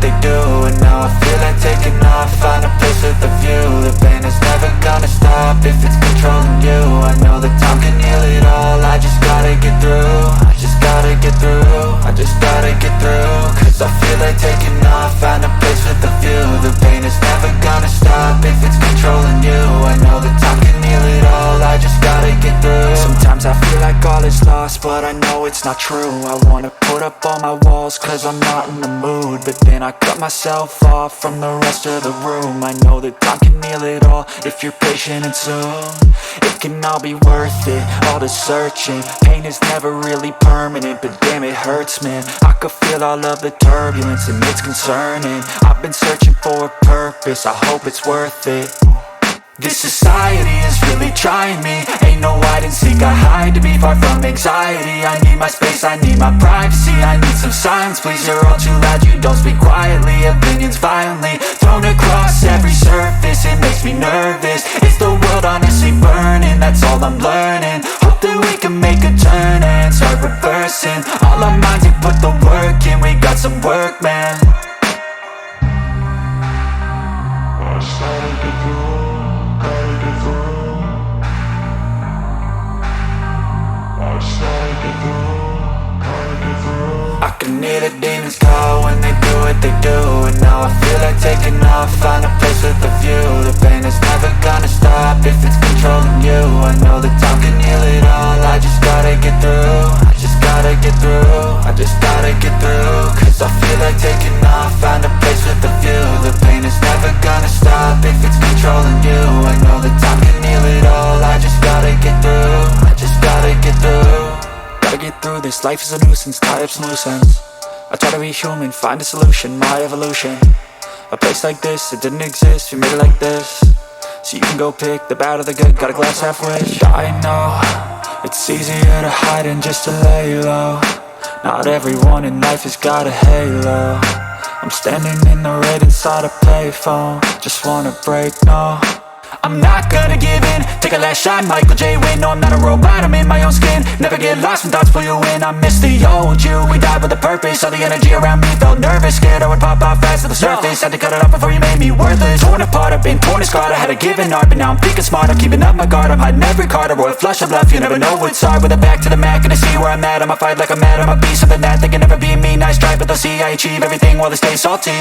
they do. And now I feel like taking off, find a place with a view. The pain is never gonna stop if it's controlling you. I know that time can heal it all, I just gotta get through. I just gotta get through, I just gotta get through. Cause I feel like taking off, find a place with a view. The pain is never gonna stop if it's controlling you. I know that time can heal it all, I just gotta get through. Sometimes I feel like all is lost, but I know it's not true. I wanna put up all my walls cause I'm not in the mood, but then I cut myself off from the rest of the room. I know that time can heal it all if you're patient and soon it can all be worth it, all the searching. Pain is never really permanent, but damn it hurts, man. I could feel all of the turbulence and it's concerning. I've been searching for a purpose, I hope it's worth it. This society is really trying me. Ain't no hide and seek, I hide to be far from anxiety. I need my space, I need my privacy. I need some silence, please, you're all too loud. You don't speak quietly, opinions violently thrown across every surface. It makes me nervous, it's the world honestly burning. That's all I'm learning, hope that we can make a turn and start reversing. All our minds, we put the work in, we got some work, man. I started to grow. I can hear the demons call when they do what they do. And now I feel like taking off, find a place with a view. The pain is never gonna stop if it's controlling you. I know that time can heal it all, I just gotta get through. I just gotta get through, I just gotta get through. Cause I feel like taking off, find a place with a view. The pain is never gonna stop if it's controlling you. I know that time can heal it all, I just gotta get through. I just gotta get through. Gotta get through this, life is a nuisance, tie up some loose ends. I try to be human, find a solution, my evolution. A place like this, it didn't exist, we made it like this. So you can go pick the bad or the good, got a glass half wish. I know, it's easier to hide than just to lay low. Not everyone in life has got a halo. I'm standing in the red inside a payphone, just wanna break, no. I'm not gonna give in, take a last shot, Michael J. Win. No, I'm not a robot, I'm in my own skin. Never get lost when thoughts pull you in. I miss the old you, we died with a purpose. All the energy around me felt nervous, scared I would pop off fast to the surface. Had to cut it off before you made me worthless. Torn apart, I've been torn and scarred. I had a given art, but now I'm thinking smart. I'm keeping up my guard, I'm hiding every card. A royal flush of left, you never know what's hard. With a back to the mat, gonna see where I'm at. I'ma fight like I'm mad, I'ma be something that they can never be me. Nice try, but they'll see I achieve everything while they stay salty.